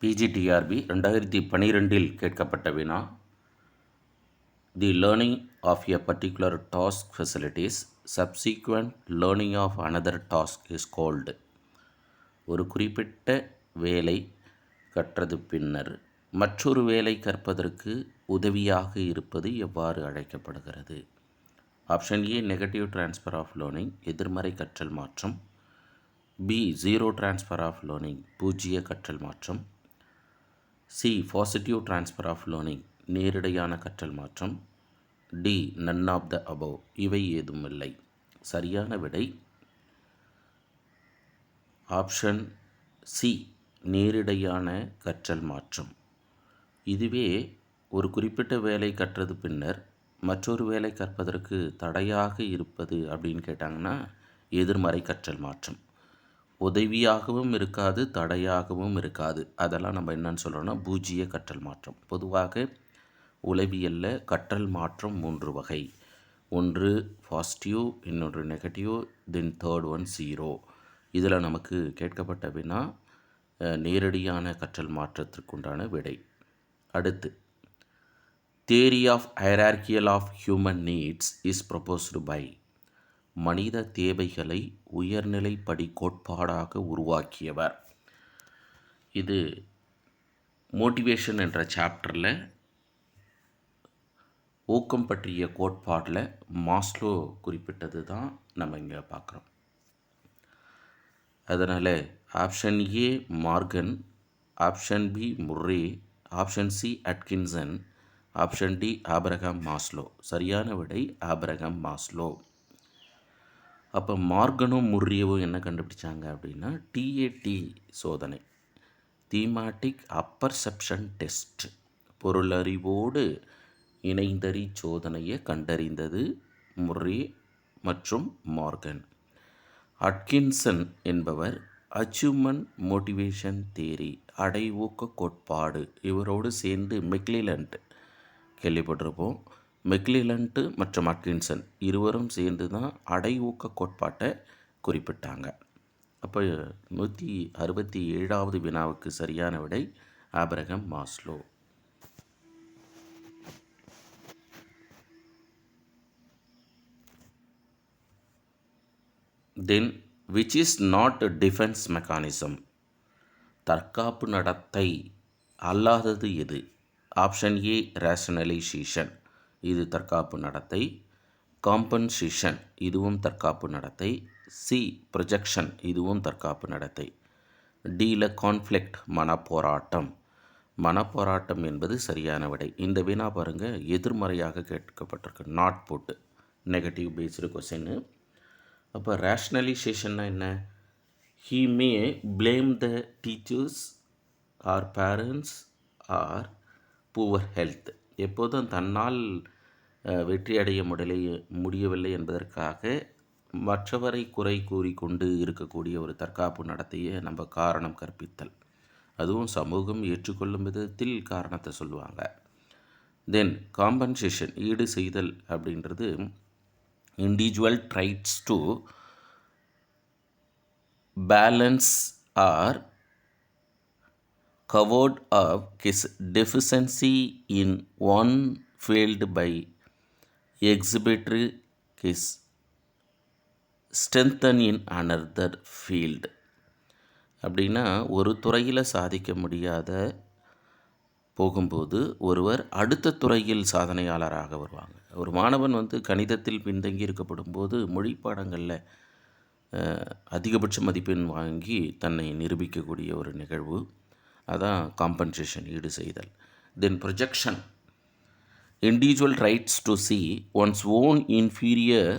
PGTRB 2012 கேட்கப்பட்ட வினா. The learning of a particular task facilitates subsequent learning of another task is called. ஒரு குறிப்பிட்ட வேலை கற்றது பின்னர் மற்றொரு வேலை கற்பதற்கு உதவியாக இருப்பது எவ்வாறு அழைக்கப்படுகிறது? Option A negative transfer of learning, எதிர்மறை கற்றல் மாற்றம். B zero transfer of learning, பூஜ்ஜிய கற்றல் மாற்றம். C positive transfer of learning, நேரிடையான கற்றல் மாற்றம். D none of the above, இவை ஏதும் இல்லை. சரியான விடை ஆப்ஷன் சி நேரிடையான கற்றல் மாற்றம். இதுவே ஒரு குறிப்பிட்ட வேலை கற்றது பின்னர் மற்றொரு வேலை கற்பதற்கு தடையாக இருப்பது அப்படின்னு கேட்டாங்கன்னா எதிர்மறை கற்றல் மாற்றம். உதவியாகவும் இருக்காது, தடையாகவும் இருக்காது. அதெல்லாம் நம்ம என்னன்னு சொல்கிறோன்னா பூஜ்ஜிய கற்றல் மாற்றம். பொதுவாக உளவியலில் கற்றல் மாற்றம் 3 வகை. ஒன்று பாசிட்டிவ், இன்னொன்று negative, then third one zero. இதில் நமக்கு கேட்கப்பட்ட வினா நேரடியான கற்றல் மாற்றத்திற்குண்டான விடை. அடுத்து, theory of hierarchical of human needs is proposed by. மனித தேவைகளை உயர்நிலைப்படி கோட்பாடாக உருவாக்கியவர். இது மோட்டிவேஷன் என்ற சாப்டரில் ஊக்கம் பற்றிய கோட்பாடில் மாஸ்லோ குறிப்பிட்டது தான் நம்ம இங்கே பார்க்குறோம். அதனால் option A Morgan, option B Murray, option C Atkinson, option D Abraham Maslow. சரியான விடை ஆபிரகாம் மாஸ்லோ. அப்போ மார்கனும் முர்ரியவும் என்ன கண்டுபிடிச்சாங்க அப்படின்னா டிஏடி சோதனை, தீமாட்டிக் அப்பர்செப்ஷன் டெஸ்ட், பொருளறிவோடு இணைந்தறி சோதனையை கண்டறிந்தது முர்ரே மற்றும் மார்கன். அட்கின்சன் என்பவர் அச்சீவ்மெண்ட் மோட்டிவேஷன் தியரி, அடைவூக்க கோட்பாடு, இவரோடு சேர்ந்து மெக்லிலண்ட் கேள்விப்பட்டிருப்போம். மெக்லிலண்ட்டு மற்றும் அட்கின்சன் இருவரும் சேர்ந்து தான் அடைவூக்க கோட்பாட்டை குறிப்பிட்டாங்க. அப்போ 167வது வினாவுக்கு சரியான விடை Abraham Maslow. Then which is not defence mechanism, தற்காப்பு நடத்தை அல்லாதது எது? ஆப்ஷன் ஏ ரேஷனலைசேஷன், இது தற்காப்பு நடத்தை. காம்பன்சேஷன், இதுவும் தற்காப்பு நடத்தை. சி ப்ரொஜெக்ஷன், இதுவும் தற்காப்பு நடத்தை. டியில் கான்ஃப்ளிக்ட், மனப்போராட்டம். மனப்போராட்டம் என்பது சரியான விடை. இந்த வினா பாருங்கள் எதிர்மறையாக கேட்கப்பட்டிருக்கு, நாட் போட்டு, நெகட்டிவ் பேஸ்டு கொஸ்டின்னு. அப்போ ரேஷ்னலைசேஷன்னா என்ன? He may blame the teachers or parents or poor health. எப்போதும் தன்னால் வெற்றி அடைய முடியவில்லை என்பதற்காக மற்றவரை குறை கூறிக்கொண்டு இருக்கக்கூடிய ஒரு தற்காப்பு நடத்தையை நம்ம காரணம் கற்பித்தல், அதுவும் சமூகம் ஏற்றுக்கொள்ளும் விதத்தில் காரணத்தை சொல்லுவாங்க. தென் காம்பன்சேஷன், ஈடு செய்தல் அப்படின்றது individual traits to balance or covered up his deficiency in one field by exhibiting his strength in another field. அப்படின்னா ஒரு துறையில் சாதிக்க முடியாத போகும்போது ஒருவர் அடுத்த துறையில் சாதனையாளராக வருவாங்க. ஒரு மாணவன் கணிதத்தில் பின்தங்கி இருக்கப்படும் போது மொழி பாடங்களில் அதிகபட்ச மதிப்பெண் வாங்கி தன்னை நிரூபிக்கக்கூடிய ஒரு நிகழ்வு, அதான் காம்பன்சேஷன், ஈடு செய்தல். Then projection, individual rights to see one's own inferior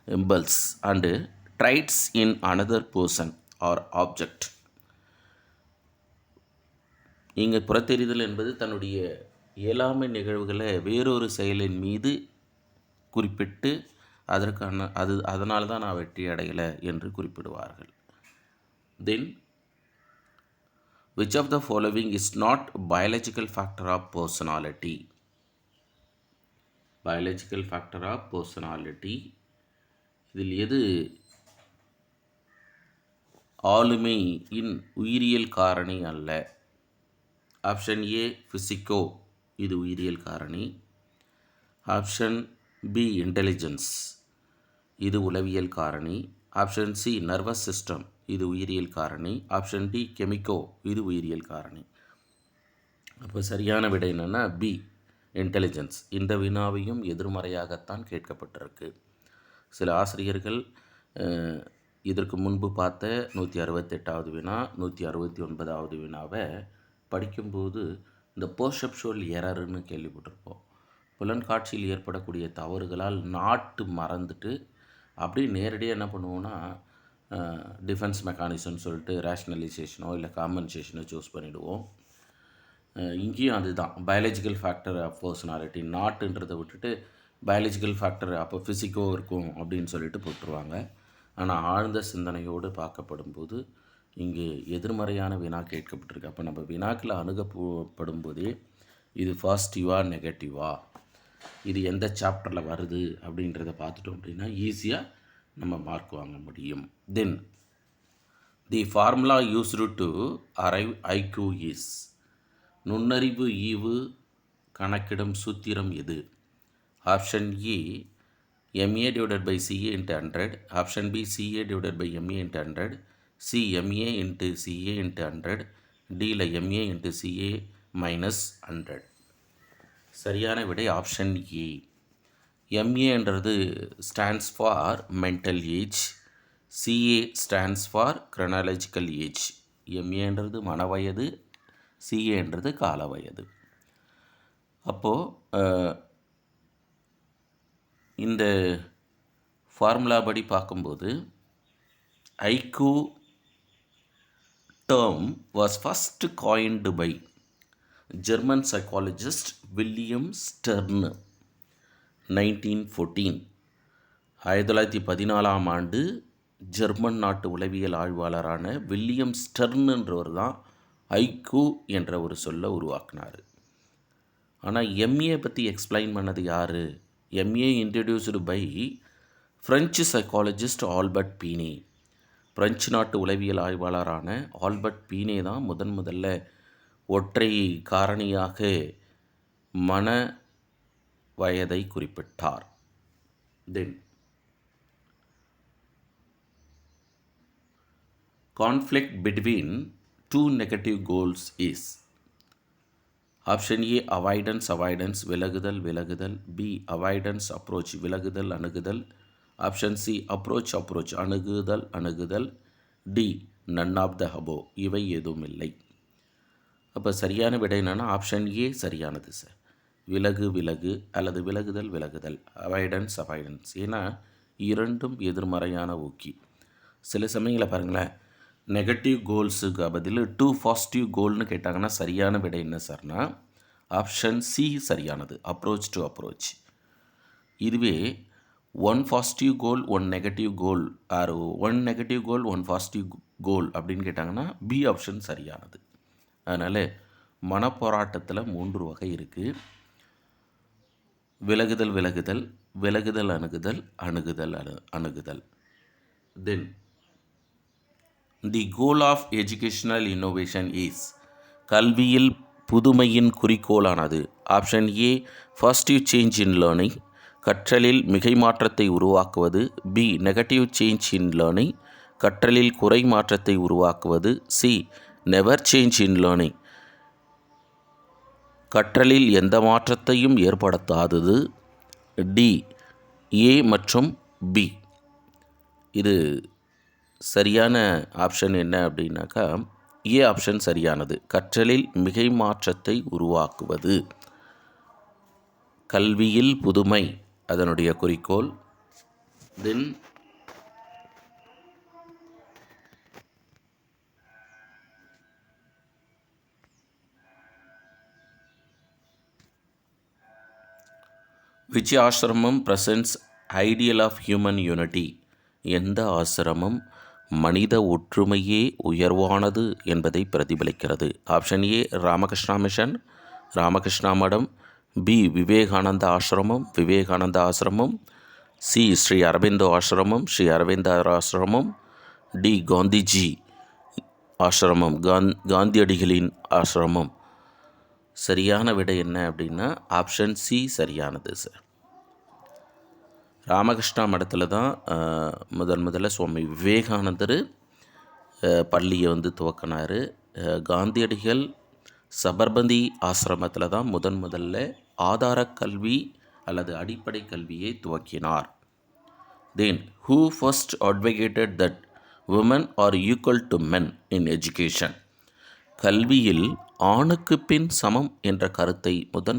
impulses and traits in another person or object. இங்கே புறத்தெரிதல் என்பது தன்னுடைய இயலாமை நிகழ்வுகளை வேறொரு செயலின் மீது குறிப்பிட்டு அதனால தான் நான் வெற்றி அடையலை என்று குறிப்பிடுவார்கள். தென் which of the following is not biological factor of personality? biological factor of personality, இதில் எது ஆளுமையின் உயிரியல் காரணி அல்ல? ஆப்ஷன் ஏ ஃபிசிக்கோ, இது உயிரியல் காரணி. ஆப்ஷன் பி இன்டெலிஜென்ஸ், இது உளவியல் காரணி. ஆப்ஷன் சி நர்வஸ் சிஸ்டம், இது உயிரியல் காரணி. ஆப்ஷன் டி கெமிக்கோ, இது உயிரியல் காரணி. அப்போ சரியான விடை என்னென்னா பி இன்டெலிஜென்ஸ். இந்த வினாவையும் எதிர்மறையாகத்தான் கேட்கப்பட்டிருக்கு. சில ஆசிரியர்கள் இதற்கு முன்பு பார்த்த 168வது வினா, 169வது வினாவை படிக்கும்போது இந்த பெர்செப்சுவல் எரர்னு கேள்விப்பட்டிருப்போம். புலன்காட்சியில் ஏற்படக்கூடிய தவறுகளால் நாட்டு மறந்துட்டு அப்படியே நேரடியாக என்ன பண்ணுவோன்னா டிஃபென்ஸ் மெக்கானிசம்னு சொல்லிட்டு ரேஷ்னலைசேஷனோ இல்லை காம்பன்சேஷனோ சூஸ் பண்ணிவிடுவோம். இங்கேயும் அதுதான் பயாலஜிக்கல் ஃபேக்டர் ஆஃப் பர்சனாலிட்டி, நாட்டுன்றதை விட்டுட்டு பயாலஜிக்கல் ஃபேக்டர் அப்போ ஃபிசிக்கோ இருக்கும் அப்படின்னு சொல்லிட்டு போட்டுருவாங்க. ஆனால் ஆழ்ந்த சிந்தனையோடு பார்க்கப்படும் போது இங்கு எதிர்மறையான வினா கேட்கப்பட்டிருக்கு. அப்போ நம்ம வினாக்களை அணுகப்படும் போதே இது பாசிட்டிவா நெகட்டிவா, இது எந்த சாப்டரில் வருது அப்படின்றத பார்த்துட்டோம் அப்படின்னா ஈஸியாக நம்ம மார்க் வாங்க முடியும். Then the formula used to arrive IQ is, நுண்ணறிவு ஈவு கணக்கிடும் சூத்திரம் எது? Option A MA divided by CA into 100, option B CA divided by MA into 100, C MA into CA into 100, D MA into CA minus 100. சரியான விடை option A. MAன்றது stands for mental age, CA stands for chronological age. MAன்றது மனவயது, CAன்றது கால வயது. அப்போது இந்த ஃபார்முலா படி பார்க்கும்போது IQ term was first coined by German psychologist William Stern 1914. 1914ஆம் ஆண்டு ஜெர்மன் நாட்டு உளவியல் ஆய்வாளரான வில்லியம் ஸ்டெர்ன்ன்றவர் தான் ஐக்யூ என்ற ஒரு சொல்லை உருவாக்கினார். ஆனால் எம்ஏ பற்றி எக்ஸ்பிளைன் பண்ணது யார்? MA introduced by French psychologist Albert பீனே. French நாட்டு உளவியல் ஆய்வாளரான ஆல்பர்ட் பீனே தான் முதல்ல ஒற்றை காரணியாக மன வயதை குறிப்பிட்டார். Then conflict between two negative goals is. Option A avoidance விலகுதல், பி அவாய்டன்ஸ் அப்ரோச் அணுகுதல், ஆப்ஷன் சி அப்ரோச் அணுகுதல், D none of the above, இவை எதுவும் இல்லை. அப்போ சரியான விடை என்னென்னா ஆப்ஷன் ஏ சரியானது சார். விலகு அல்லது விலகுதல், அவாய்டன்ஸ். ஏன்னா இரண்டும் எதிர்மறையான ஊக்கி. சில சமயங்களில் பாருங்களேன், நெகட்டிவ் கோல்ஸுக்கு பதில் 2 பாசிட்டிவ் கோல்னு கேட்டாங்கன்னா சரியான விடை என்ன சார்னா ஆப்ஷன் சி சரியானது, அப்ரோச். இதுவே 1 பாசிட்டிவ் கோல் 1 நெகட்டிவ் கோல் ஆர் 1 நெகட்டிவ் கோல் 1 பாசிட்டிவ் கோல் அப்படின்னு கேட்டாங்கன்னா பி ஆப்ஷன் சரியானது. அதனால் மனப்போராட்டத்தில் 3 வகை இருக்குது. விலகுதல் அணுகுதல். Then the goal of educational innovation is. கல்வியில் புதுமையின் குறிக்கோளானது. Option A positive change in learning, கற்றலில் மிகை மாற்றத்தை உருவாக்குவது. B negative change in learning, கற்றலில் குறை மாற்றத்தை உருவாக்குவது. C never change in learning, கற்றலில் எந்த மாற்றத்தையும் ஏற்படுத்தாதது. டி ஏ மற்றும் பி. இது சரியான ஆப்ஷன் என்ன அப்படின்னாக்கா ஏ ஆப்ஷன் சரியானது, கற்றலில் மிகை மாற்றத்தை உருவாக்குவது. கல்வியில் புதுமை அதனுடைய குறிக்கோள். தென் விச் ஆசிரமம் presents ideal of human unity. எந்த ஆசிரமம் மனித ஒற்றுமையே உயர்வானது என்பதை பிரதிபலிக்கிறது. Option A Ramakrishna mission, Ramakrishna Math. B Vivekananda ஆசிரமம். சி ஸ்ரீ அரவிந்தோ ஆசிரமம். டி காந்திஜி ஆசிரமம், காந்தியடிகளின் ஆசிரமம். சரியான விடை என்ன அப்படின்னா ஆப்ஷன் சி சரியானது சார். ராமகிருஷ்ணா மடத்தில் தான் முதல்ல சுவாமி விவேகானந்தர் பள்ளியை துவக்கினார். காந்தியடிகள் சபர்மதி ஆசிரமத்தில் தான் முதல்ல ஆதார கல்வி அல்லது அடிப்படை கல்வியை துவக்கினார். தென் who first advocated that women are equal to men in education? கல்வியில் ஆணுக்கு பின் சமம் என்ற கருத்தை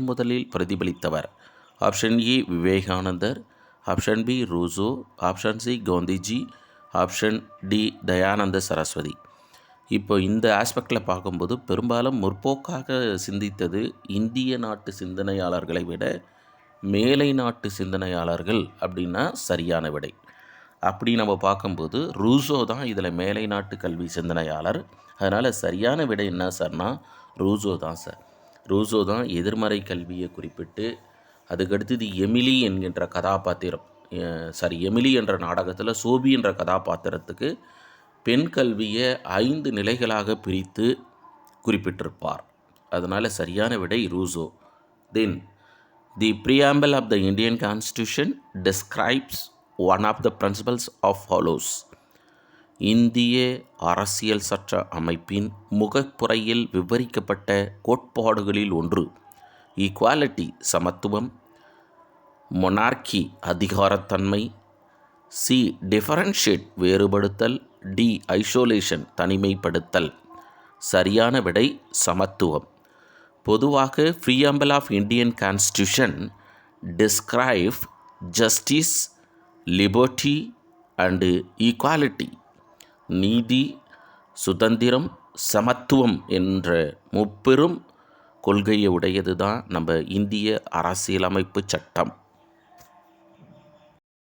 முதலில் பிரதிபலித்தவர். ஆப்ஷன் ஏ விவேகானந்தர், option B Rousseau, option C Gandhiji, option D Dayananda Saraswati. இப்போ இந்த ஆஸ்பெக்டில் பார்க்கும்போது பெரும்பாலும் முற்போக்காக சிந்தித்தது இந்திய நாட்டு சிந்தனையாளர்களை விட மேலை நாட்டு சிந்தனையாளர்கள் அப்படின்னா சரியான விடை. அப்படி நம்ம பார்க்கும்போது ரூசோ தான் இதில் மேலை நாட்டு கல்வி சிந்தனையாளர். அதனால் சரியான விடை என்ன சார்னா ரூசோ தான் சார். ரூசோ தான் எதிர்மறை கல்வியை குறிப்பிட்டு அதுக்கடுத்தது எமிலி என்கின்ற கதாபாத்திரம் எமிலி என்ற நாடகத்தில் சோபி என்ற கதாபாத்திரத்துக்கு பெண் கல்வியை 5 நிலைகளாக பிரித்து குறிப்பிட்டிருப்பார். அதனால் சரியான விடை ரூசோ. தென் the preamble of the Indian Constitution describes one of the principles of follows. இந்திய அரசியல் சட்ட அமைப்பின் முகப்புரையில் விவரிக்கப்பட்ட கோட்பாடுகளில் ஒன்று ஈக்குவாலிட்டி சமத்துவம், மொனார்கி அதிகாரத்தன்மை, சி டிஃபரன்ஷியேட் வேறுபடுத்தல், டி ஐசோலேஷன் தனிமைப்படுத்தல். சரியான விடை சமத்துவம். பொதுவாக preamble of Indian Constitution describe justice, liberty and equality. நீதி, சுதந்திரம், சமத்துவம் என்ற முப்பெரும் கொள்கையை உடையது தான் நம்ம இந்திய அரசியலமைப்பு சட்டம்.